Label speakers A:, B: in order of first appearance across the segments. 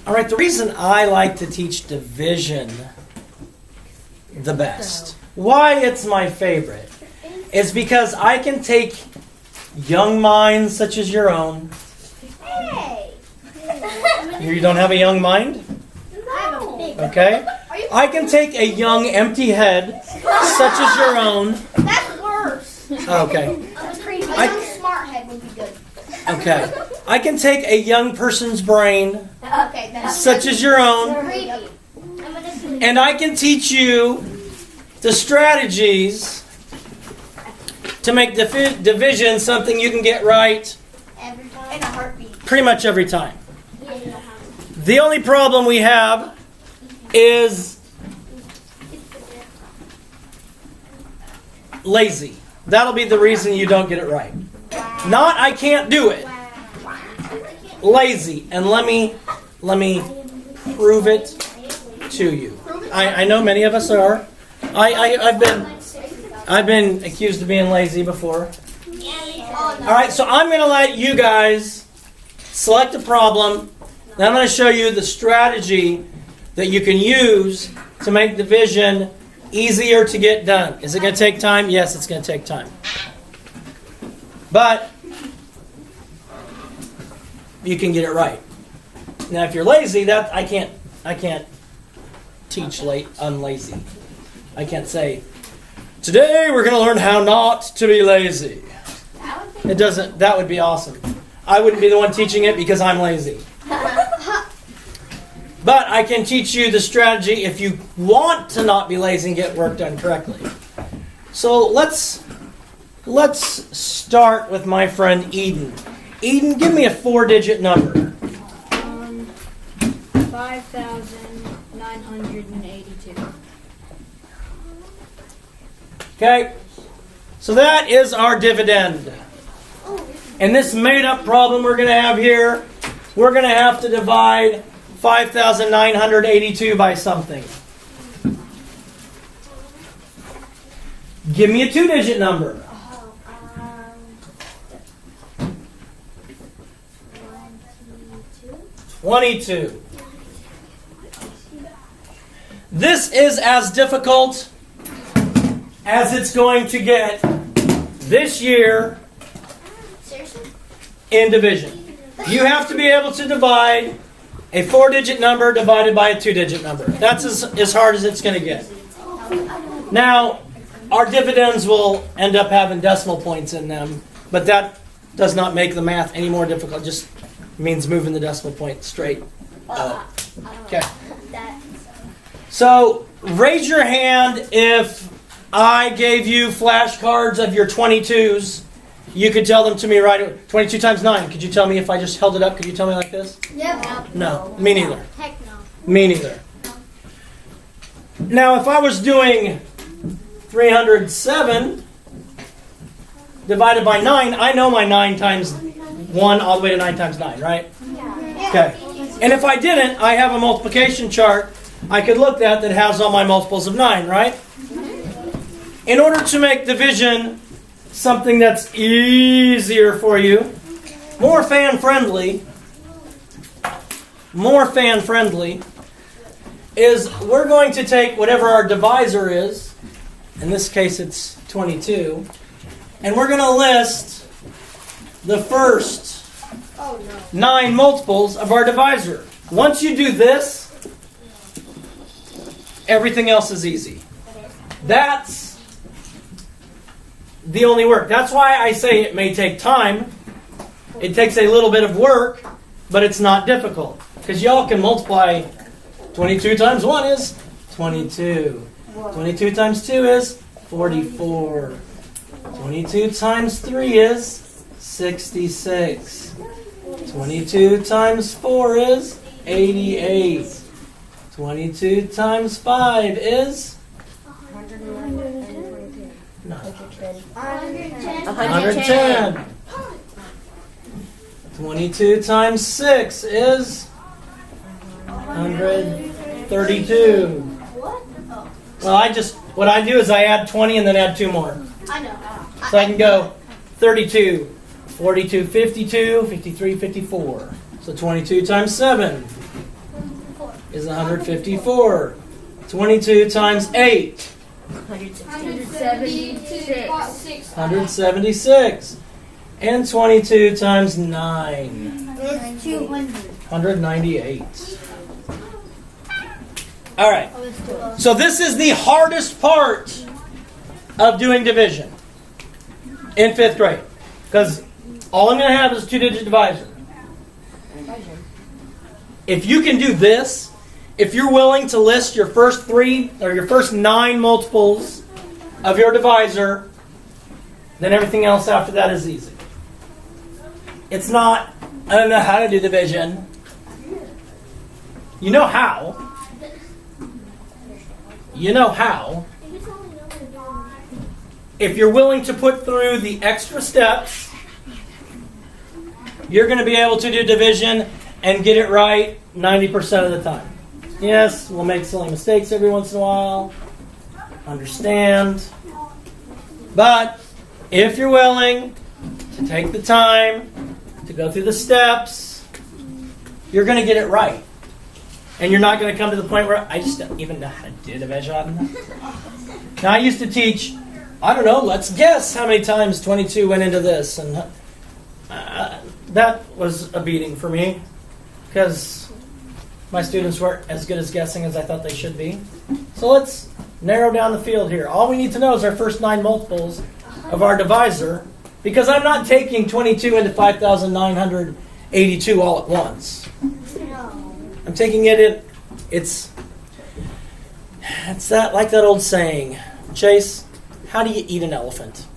A: All right, the reason I like to teach division the best, why it's my favorite, is because I can take young minds such as your own.
B: Hey!
A: You don't have a young mind? Okay. I can take a young empty head such as your own.
B: That's worse.
A: Okay.
B: A young smart head would be good.
A: Okay. I can take a young person's brain
B: Okay, that's
A: such as your own,
B: creepy.
A: and I can teach you the strategies to make division something you can get right
B: Every time. In a heartbeat.
A: pretty much every time. The only problem we have is lazy. That'll be the reason you don't get it right. Not I can't do it. Lazy. And let me prove it to you. I know many of us are. I've been accused of being lazy before. All right, so I'm going to let you guys select a problem. And I'm going to show you the strategy that you can use to make division easier to get done. Is it going to take time? Yes, it's going to take time. But you can get it right. Now, if you're lazy, that I can't teach unlazy. I can't say, today we're going to learn how not to be lazy. It doesn't. That would be awesome. I wouldn't be the one teaching it because I'm lazy. But I can teach you the strategy if you want to not be lazy and get work done correctly. So let's start with my friend Eden. Eden, give me a 4-digit number.
C: 5,982.
A: Okay, so that is our dividend. And this made-up problem we're going to have here, we're going to have to divide 5,982 by something. Give me a 2-digit number. 22. This is as difficult as it's going to get this year in division. You have to be able to divide a 4-digit number divided by a 2-digit number. That's as hard as it's going to get. Now, our dividends will end up having decimal points in them, but that does not make the math any more difficult. It just means moving the decimal point straight up. Okay. So, raise your hand if I gave you flashcards of your 22s. You could tell them to me right away. 22 times 9. Could you tell me if I just held it up? Could you tell me like this?
B: Yep.
A: No. Me neither.
B: Heck no.
A: Me neither. Now, if I was doing 307 divided by 9, I know my 9 times 1 all the way to 9 times 9, right? Okay. And if I didn't, I have a multiplication chart I could look at that has all my multiples of 9, right? In order to make division something that's easier for you, more fan-friendly, is we're going to take whatever our divisor is, in this case it's 22, and we're going to list the first 9 multiples of our divisor. Once you do this, everything else is easy. That's the only work. That's why I say it may take time. It takes a little bit of work, but it's not difficult. Because y'all can multiply 22 times 1 is 22. 22 times 2 is 44. 22 times 3 is 66. 22 times 4 is 88. 22 times 5 is 110. 22 times 6 is 132. Well, what I do is I add 20 and then add 2 more.
B: I know.
A: So I can go 32, 42, 52, 53, 54. So 22 times 7. is 154. 22 times 8. 176. And 22 times 9.
B: It's 200.
A: 198. All right. So this is the hardest part of doing division in 5th grade. Because all I'm going to have is a 2-digit divisor. If you can do this, if you're willing to list your first 3 or your first 9 multiples of your divisor, then everything else after that is easy. It's not, I don't know how to do division. You know how. You know how. If you're willing to put through the extra steps, you're going to be able to do division and get it right 90% of the time. Yes, we'll make silly mistakes every once in a while. Understand. But if you're willing to take the time to go through the steps, you're going to get it right. And you're not going to come to the point where I just don't even know how to do division. Now, I used to teach, I don't know, let's guess how many times 22 went into this. And that was a beating for me because my students weren't as good as guessing as I thought they should be. So let's narrow down the field here. All we need to know is our first 9 multiples of our divisor, because I'm not taking 22 into 5,982 all at once. I'm taking it in. It's that like that old saying, Chase. How do you eat an elephant?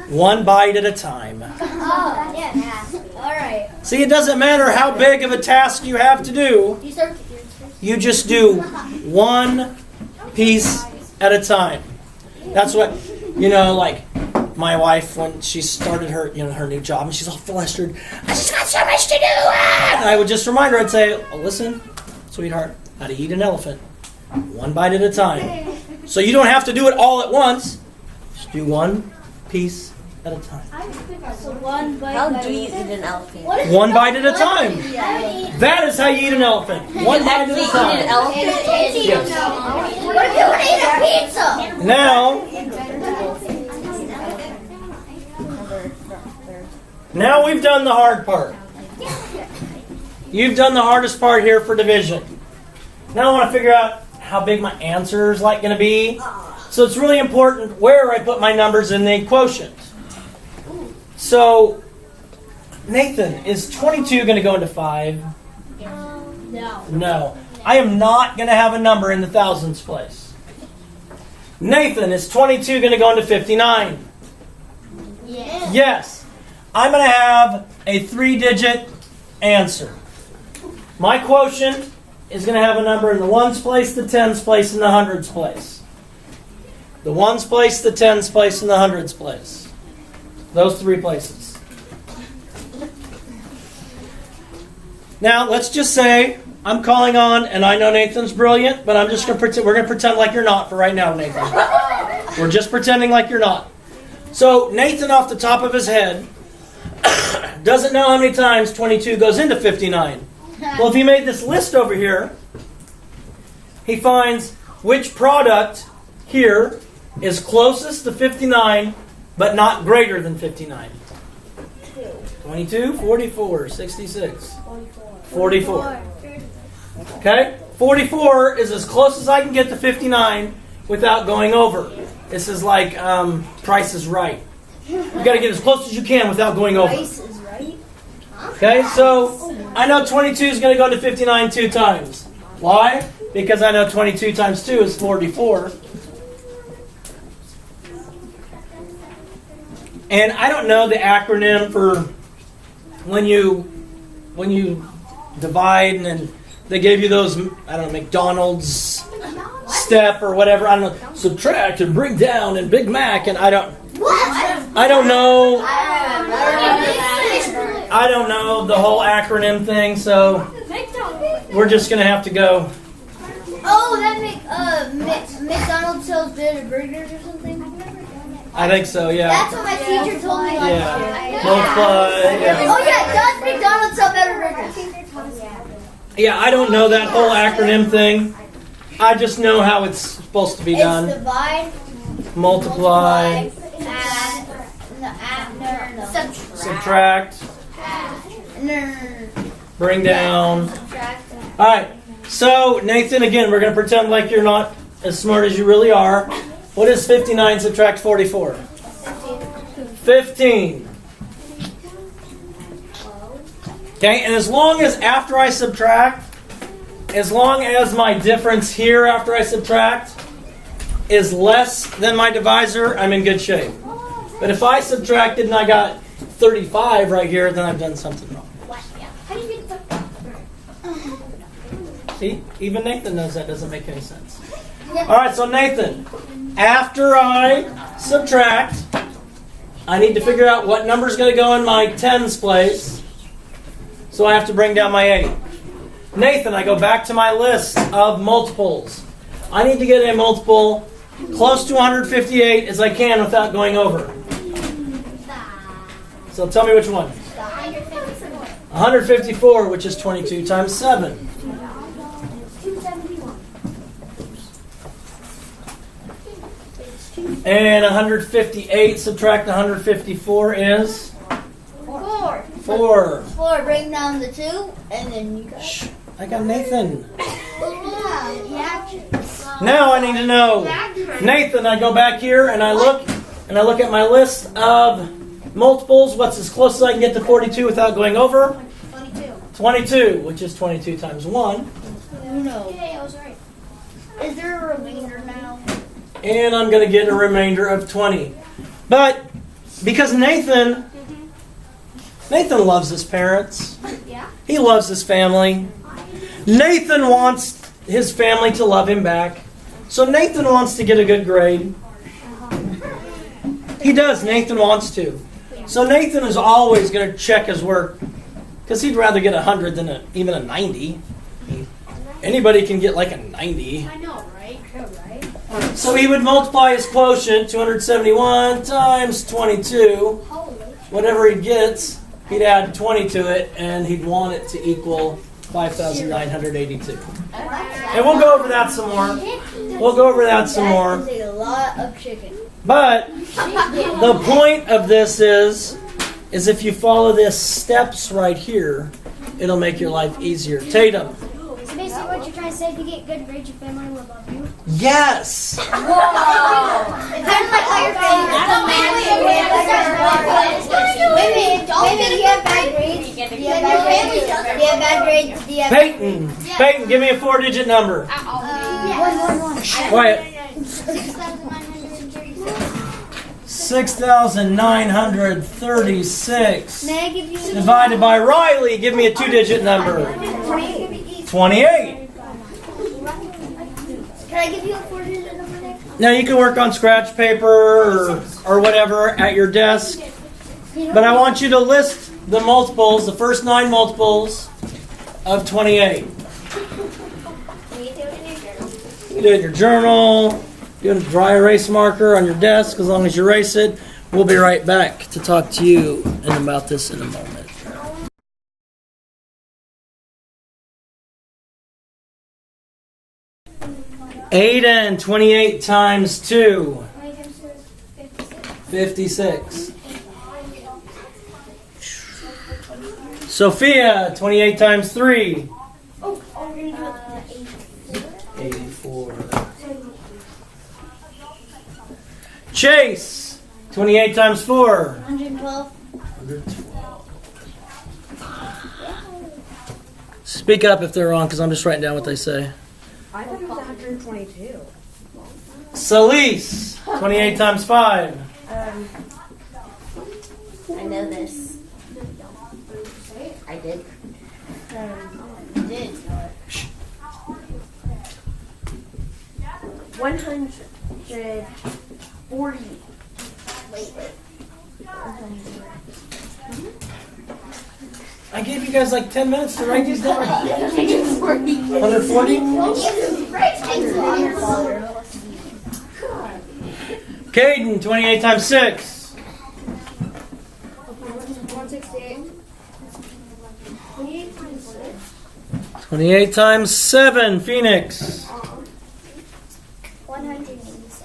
A: One bite at a time.
B: Oh, yeah. All right.
A: See, it doesn't matter how big of a task you have to do. You just do one piece at a time. That's what, like my wife, when she started her, her new job, and she's all flustered. I just got so much to do. And I would just remind her, I'd say, listen, sweetheart, how to eat an elephant. One bite at a time. So you don't have to do it all at once. Just do one piece at a time.
C: How do you eat an elephant?
A: One bite at a time. That is how you eat an elephant. One bite at a time.
C: Eat an elephant?
A: Yes.
B: What if you want to eat a pizza?
A: Now we've done the hard part. You've done the hardest part here for division. Now I want to figure out how big my answer is going to be. So it's really important where I put my numbers in the quotient. So, Nathan, is 22 going to go into 5? No. I am not going to have a number in the thousands place. Nathan, is 22 going to go into 59? Yes. I'm going to have a 3-digit answer. My quotient is going to have a number in the ones place, the tens place, and the hundreds place. The ones place, the tens place, and the hundreds place. Those 3 places. Now, let's just say I'm calling on, and I know Nathan's brilliant, but I'm just going to pretend. We're going to pretend like you're not for right now, Nathan. We're just pretending like you're not. So Nathan, off the top of his head, doesn't know how many times 22 goes into 59. Well, if he made this list over here, he finds which product here is closest to 59, but not greater than 59. 22, 44, 66. 44. Okay? 44 is as close as I can get to 59 without going over. This is like Price is Right. You got to get as close as you can without going over. Okay, so I know 22 is going to go to 59 2 times. Why? Because I know 22 times 2 is 44. And I don't know the acronym for when you divide and then they gave you those, I don't know, McDonald's step or whatever. I don't know, subtract and bring down and Big Mac and I don't know. I don't know the whole acronym thing, so we're just going to have to go.
B: Oh, that McDonald's sells better burgers or something?
A: I think so, yeah.
B: That's what my teacher told me last year.
A: Multiply. Yeah.
B: Oh yeah, does McDonald's sell better burgers?
A: Yeah, I don't know that whole acronym thing. I just know how it's supposed to be
B: It's
A: done.
B: divide,
A: Multiply, subtract, bring down. All right. So, Nathan, again, we're going to pretend like you're not as smart as you really are. What is 59 subtract 44? 15. Okay, and as long as after I subtract, as long as my difference here after I subtract is less than my divisor, I'm in good shape. But if I subtracted and I got 35 right here, then I've done something wrong. See, even Nathan knows that doesn't make any sense. All right, so Nathan, after I subtract, I need to figure out what number is going to go in my tens place. So I have to bring down my 8. Nathan, I go back to my list of multiples. I need to get a multiple close to 158 as I can without going over. So tell me which one. 154, which is 22 times 7. And 158 subtract 154 is? 4.
B: 4, bring down the 2, and then you go.
A: Shh, I got Nathan.
B: Yeah.
A: Now I need to know. Nathan, I go back here and I look at my list of multiples. What's as close as I can get to 42 without going over? 22, which is 22 times 1.
B: No. Okay, I was right. Is there a remainder now?
A: And I'm going to get a remainder of 20. But because Nathan loves his parents.
B: Yeah.
A: He loves his family. Nathan wants his family to love him back. So Nathan wants to get a good grade. He does. Nathan wants to. So Nathan is always going to check his work because he'd rather get 100 than even a 90. Anybody can get like a 90.
B: I know, right?
A: So he would multiply his quotient, 271 times 22. Whatever he gets, he'd add 20 to it, and he'd want it to equal 5,982. And we'll go over that some more. We'll go over that some more.
B: That is a lot of chicken.
A: But the point of this is if you follow the steps right here, it'll make your life easier. Tatum.
D: So basically what you're trying to say, if you get good grades, your family will love you?
A: Yes!
B: It's kind of like how your family. Wait, do you have bad grades? Do you have bad grades? Do you have
A: Peyton, give me a 4-digit number. Quiet. 6,936
B: May I give you
A: divided by Riley. Give me a 2-digit number. 28.
B: Can I give you a 4-digit number next?
A: Now you can work on scratch paper or whatever at your desk. But I want you to list the multiples, the first 9 multiples of 28. You do it in your journal. Do it in a dry erase marker on your desk as long as you erase it. We'll be right back to talk to you about this in a moment. 8 and 28 times 2. 56. Sophia, 28 times 3. 84. Chase, 28 times 4.
B: 112.
A: 112. Speak up if they're wrong, because I'm just writing down what they say.
C: I thought it was 122.
A: Celise, 28 times 5.
C: I know this. I did.
B: You did.
C: 140. Wait.
A: I gave you guys like 10 minutes to write these down. 140? Caden, 28 times 6.
D: 168. 28 times 6.
A: 28 times 7, Phoenix.
B: 186.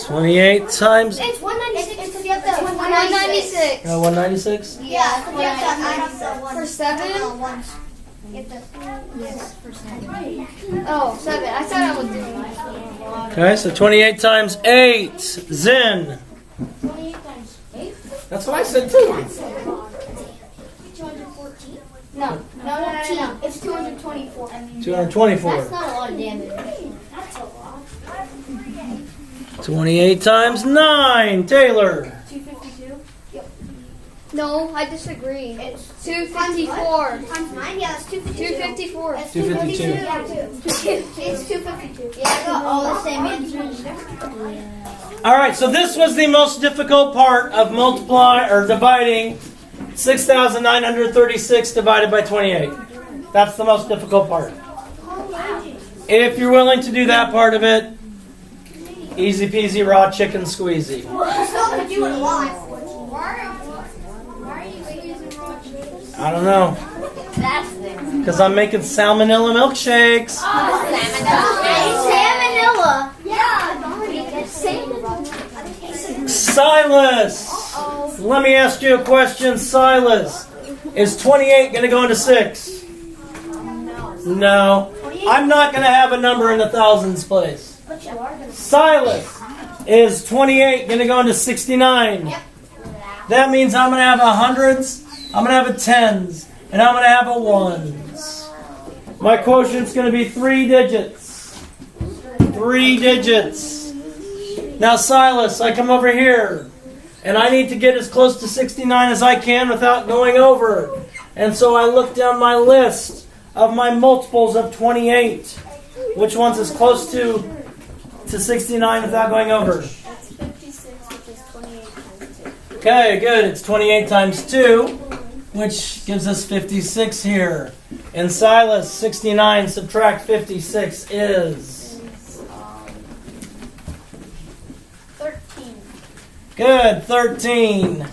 A: 28 times
B: It's 196. It's 196.
A: 196.
B: Yeah, for 7. Oh, 7. I thought I was doing that.
A: Okay, so 28 times 8, Zen.
B: 28 times 8?
A: That's what I said too.
B: 214? No. It's 224.
A: 224.
B: That's not a lot of damage. That's a lot.
A: 28 times 9, Taylor.
B: 252? Yep. No, I disagree. It's 254. Times 9? Yeah, it's 252. 254. It's
A: 252.
B: It's 252. Yeah, I got all the same answers.
A: All right, so this was the most difficult part of dividing 6,936 divided by 28. That's the most difficult part. If you're willing to do that part of it, easy peasy raw chicken squeezy.
B: We're still going to do it live. Why are you using raw chicken?
A: I don't know,
B: That's there.
A: because I'm making salmonella milkshakes.
B: Salmonella. Yeah.
A: Silas, let me ask you a question, Silas. Is 28 going to go into 6? No. I'm not going to have a number in the thousands place.
B: But you are going to.
A: Silas, is 28 going to go into 69?
B: Yep.
A: That means I'm going to have a hundreds, I'm going to have a tens, and I'm going to have a ones. My quotient's going to be 3 digits. 3 digits. Now, Silas, I come over here, and I need to get as close to 69 as I can without going over. And so I look down my list of my multiples of 28. Which one's as close to 69 without going over?
B: That's 56, which is 28 times 2.
A: Okay, good. It's 28 times 2, which gives us 56 here. And Silas, 69 subtract 56 is...
B: 13.
A: Good, 13.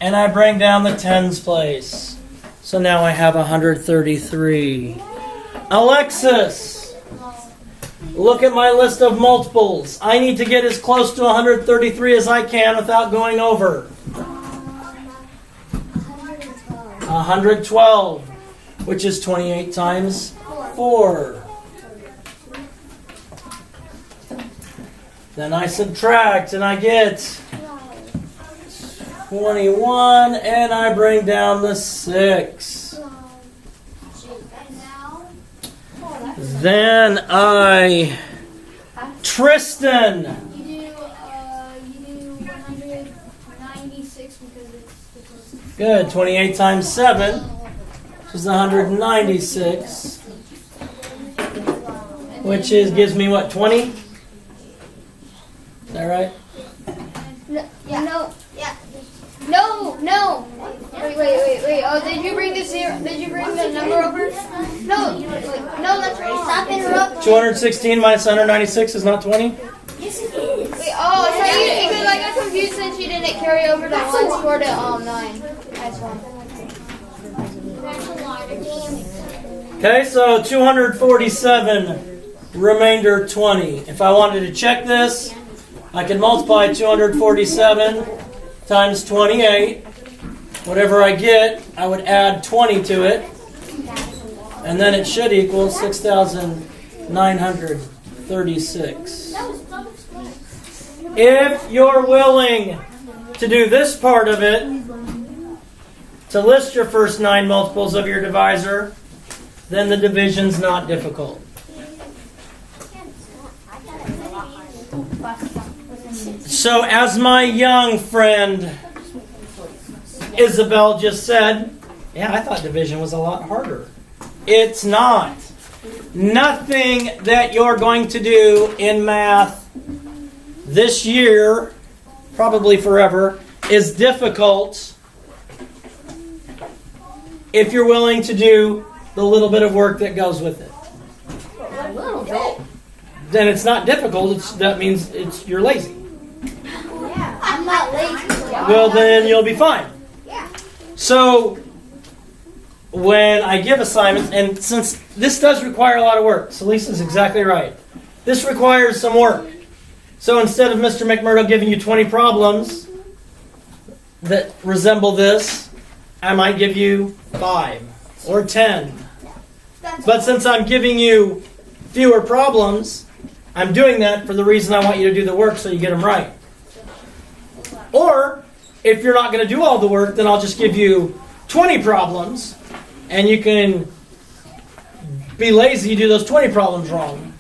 A: And I bring down the tens place. So now I have 133. Alexis, look at my list of multiples. I need to get as close to 133 as I can without going over. 112, which is 28 times 4. Then I subtract and I get 21, and I bring down the 6. Then Tristan.
B: You do 196 because it's the closest.
A: Good, 28 times 7, which is 196, which gives me what, 20? Is that right?
B: No. Wait. Oh, did you bring the number over? No, that's right. Stop interrupting.
A: 216 minus 196 is not 20?
B: Yes, it is. Wait, oh, so because I got confused since you didn't carry over the ones for the 9. That's one. That's a lot of damage.
A: Okay, so 247, remainder 20. If I wanted to check this, I could multiply 247 times 28. Whatever I get, I would add 20 to it. And then it should equal 6,936. If you're willing to do this part of it, to list your first 9 multiples of your divisor, then the division's not difficult. So as my young friend Isabel just said, yeah, I thought division was a lot harder. It's not. Nothing that you're going to do in math this year, probably forever, is difficult if you're willing to do the little bit of work that goes with it.
C: A little bit.
A: Then it's not difficult. That means you're lazy.
B: I'm not lazy.
A: Well, then you'll be fine.
B: Yeah.
A: So when I give assignments, and since this does require a lot of work, so Lisa's exactly right. This requires some work. So instead of Mr. McMurdo giving you 20 problems that resemble this, I might give you 5 or 10. But since I'm giving you fewer problems, I'm doing that for the reason I want you to do the work so you get them right. Or, if you're not going to do all the work, then I'll just give you 20 problems, and you can be lazy, you do those 20 problems wrong.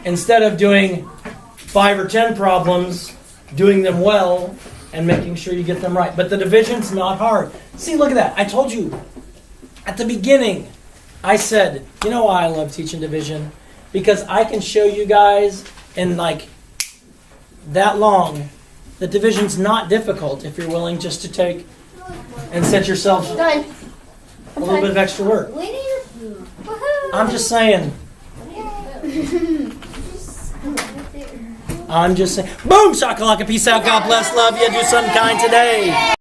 A: Instead of doing 5 or 10 problems, doing them well, and making sure you get them right. But the division's not hard. See, look at that. I told you at the beginning, I said, you know why I love teaching division? Because I can show you guys in like that long that division's not difficult if you're willing just to take and set yourself
B: Done.
A: a little bit of extra work.
D: We need
A: I'm just saying. I'm just saying. Boom, shakalaka, peace out, God bless, love you, do something kind today.